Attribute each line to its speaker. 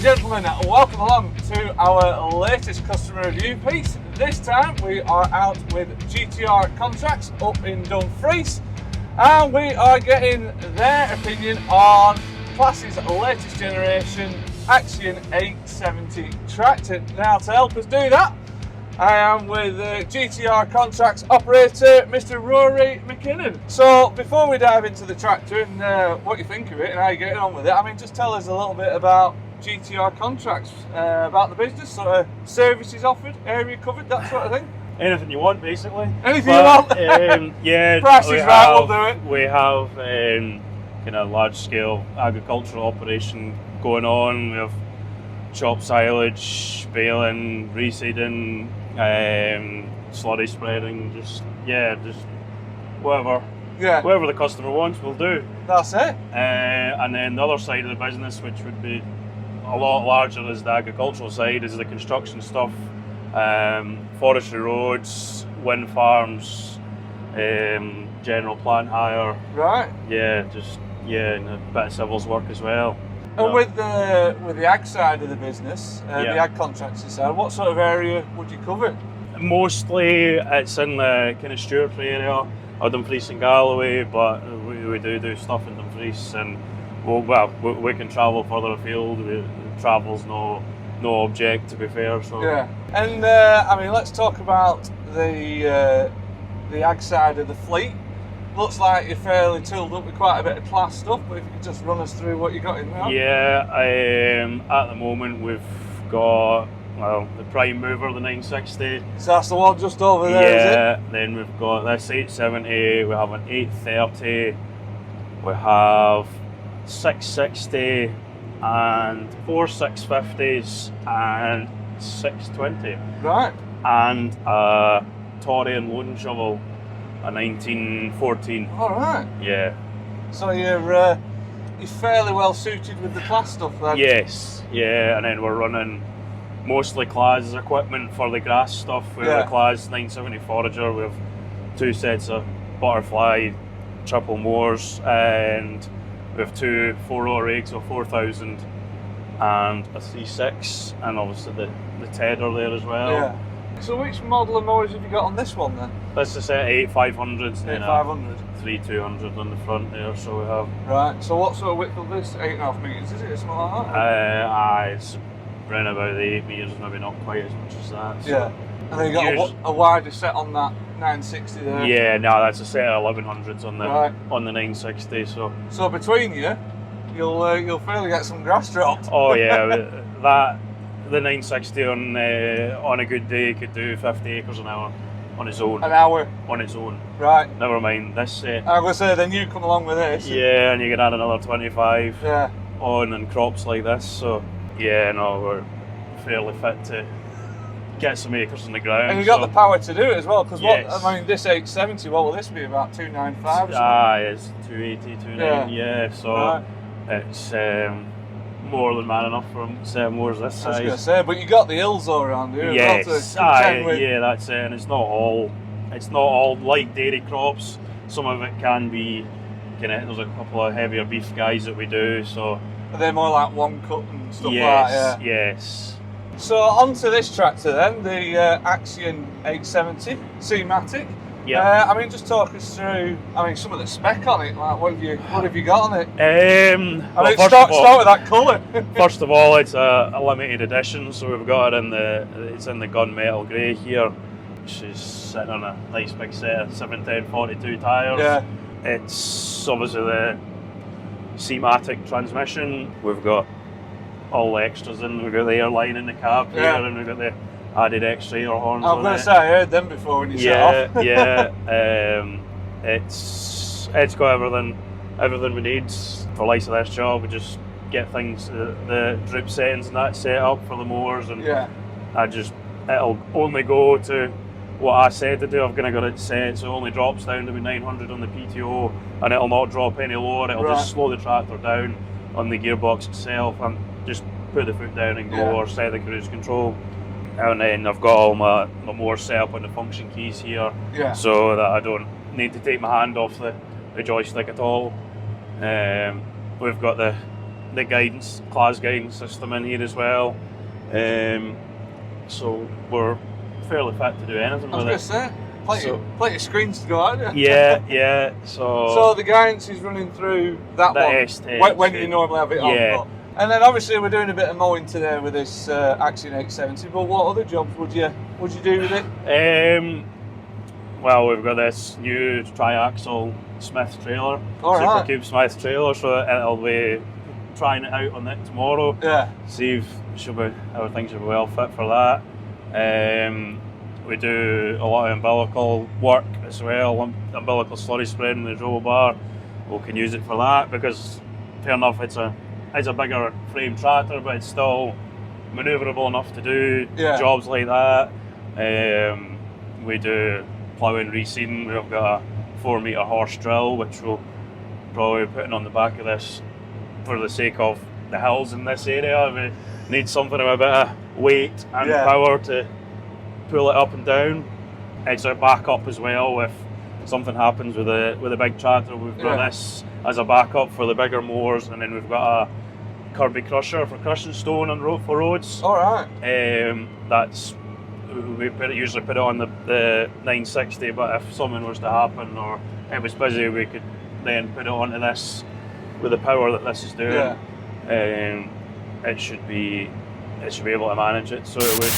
Speaker 1: and gentlemen, welcome along to our latest customer review piece. This time we are out with GTR Contracts up in Dumfries, and we are getting their opinion on Claas's latest generation Axion 870 tractor. Now, to help us do that, I am with GTR Contracts operator, Mr. Rory McKinnon. So, before we dive into the tractor and what you think of it and how you're getting on with it, I mean, just tell us a little bit about GTR Contracts, about the business, sort of services offered, area covered, that sort of thing.
Speaker 2: Anything you want, basically.
Speaker 1: Anything you want?
Speaker 2: Yeah.
Speaker 1: Price is right, we'll do it.
Speaker 2: We have kind of large scale agricultural operation going on. We have chop silage, baling, reseeding, slurry spreading, just whatever.
Speaker 1: Yeah.
Speaker 2: Whatever the customer wants, we'll do.
Speaker 1: That's it.
Speaker 2: And then the other side of the business, which would be a lot larger, is the agricultural side, is the construction stuff, forestry roads, wind farms, general plant hire.
Speaker 1: Right.
Speaker 2: And a bit of civils work as well.
Speaker 1: And with the ag side of the business, the ag contracts side, what sort of area would you cover?
Speaker 2: Mostly it's in the kind of Stewartry area, or Dumfries and Galloway, but we do stuff in Dumfries, and we can travel further afield. Travel's no object, to be fair. So
Speaker 1: yeah, and I mean, let's talk about the ag side of the fleet. Looks like you're fairly tooled up with quite a bit of Claas stuff, but if you could just run us through what you got in there.
Speaker 2: Yeah, at the moment we've got the prime mover, the 960.
Speaker 1: So that's the one just over there, is it?
Speaker 2: Yeah, then we've got this 870, we have an 830, we have 660 and 4 650s and 620.
Speaker 1: Right.
Speaker 2: And a Tory and loading shovel, a 1914.
Speaker 1: All right.
Speaker 2: Yeah.
Speaker 1: So you're fairly well suited with the Claas stuff then?
Speaker 2: Yes, yeah, and then we're running mostly Claas equipment for the grass stuff. We have a Claas 970 forager, we have 2 sets of butterfly triple mowers, and we have 2 4-row rigs of 4000 and a 3.6, and obviously the tedder there as well.
Speaker 1: Yeah. So which model of mowers have you got on this one then?
Speaker 2: This is a 8500s,
Speaker 1: 8500.
Speaker 2: 3200 on the front there, so we have.
Speaker 1: Right, so what sort of width of this? 8.5 metres, is it? Something like that?
Speaker 2: It's around about the 8 metres, maybe not quite as much as that. So.
Speaker 1: Yeah. And then you got a wider set on that 960 there?
Speaker 2: Yeah, no, that's a set of 1100s on the 960. So
Speaker 1: between you, you'll fairly get some grass dropped.
Speaker 2: Oh yeah, the 960 on a good day could do 50 acres an hour on its own.
Speaker 1: An hour?
Speaker 2: On its own.
Speaker 1: Right.
Speaker 2: Never mind this set.
Speaker 1: I was going to say, then you come along with this.
Speaker 2: Yeah, and you can add another 25 on and crops like this. So yeah, no, we're fairly fit to get some acres in the ground.
Speaker 1: And you got the power to do it as well, because this 870, what will this be, about 295 or something?
Speaker 2: It's 280, 290, so it's more than man enough for a set of mowers this size.
Speaker 1: I was going to say, but you got the hills all around here
Speaker 2: yes,
Speaker 1: as well to contend with.
Speaker 2: Yeah, that's it, and it's not all like dairy crops. Some of it can be there's a couple of heavier beef guys that we do, so.
Speaker 1: Are they more like one cut and stuff like that?
Speaker 2: Yes.
Speaker 1: So onto this tractor then, the Axion 870 Cmatic.
Speaker 2: Yeah.
Speaker 1: I mean, just talk us through. I mean, some of the spec on it. Like, what have you got on it? Start with that colour.
Speaker 2: First of all, it's a limited edition, so we've got it it's in the gunmetal grey here, which is sitting on a nice big set of 710/42 tyres.
Speaker 1: Yeah.
Speaker 2: It's obviously the Cmatic transmission. We've got all the extras in. We've got the airline in the cab here, and we've got the added extra air horns.
Speaker 1: I'm going to say I heard them before when you set off.
Speaker 2: It's got everything we need for life of this job. We just get things, the droop settings and that set up for the mowers, and it'll only go to what I said to do. I've got it set, so it only drops down to 900 on the PTO, and it'll not drop any lower. It'll just slow the tractor down on the gearbox itself, and just put the foot down and go, or set the cruise control. And then I've got all my mower set up on the function keys here, so that I don't need to take my hand off the joystick at all. We've got the the guidance, Claas guidance system in here as well. So we're fairly fit to do anything
Speaker 1: I was
Speaker 2: with
Speaker 1: going
Speaker 2: it.
Speaker 1: to say, plenty of screens to go out.
Speaker 2: Yeah. So
Speaker 1: the guidance is running through that
Speaker 2: the
Speaker 1: one
Speaker 2: S10,
Speaker 1: when you normally have it on.
Speaker 2: yeah.
Speaker 1: But, and then obviously we're doing a bit of mowing today with this Axion 870. But what other jobs would you do with it?
Speaker 2: Well, we've got this new tri-axle Smith trailer,
Speaker 1: Alright.
Speaker 2: Supercube Smith trailer, so I'll be trying it out on it tomorrow.
Speaker 1: Yeah.
Speaker 2: See if everything should be well fit for that. We do a lot of umbilical work as well, umbilical slurry spread in the roll bar. We can use it for that because, fair enough, it's a bigger frame tractor, but it's still manoeuvrable enough to do jobs like that. We do ploughing, reseeding. We've got a 4 metre horse drill, which we'll probably be putting on the back of this for the sake of the hills in this area. We need something with a bit of weight and power to pull it up and down. It's a backup as well if something happens with a big tractor. We've got this as a backup for the bigger mowers, and then we've got a Kirby crusher for crushing stone for roads.
Speaker 1: All right.
Speaker 2: We usually put it on the 960, but if something was to happen or it was busy, we could then put it onto this with the power that this is doing. It should be able to manage it. So it would.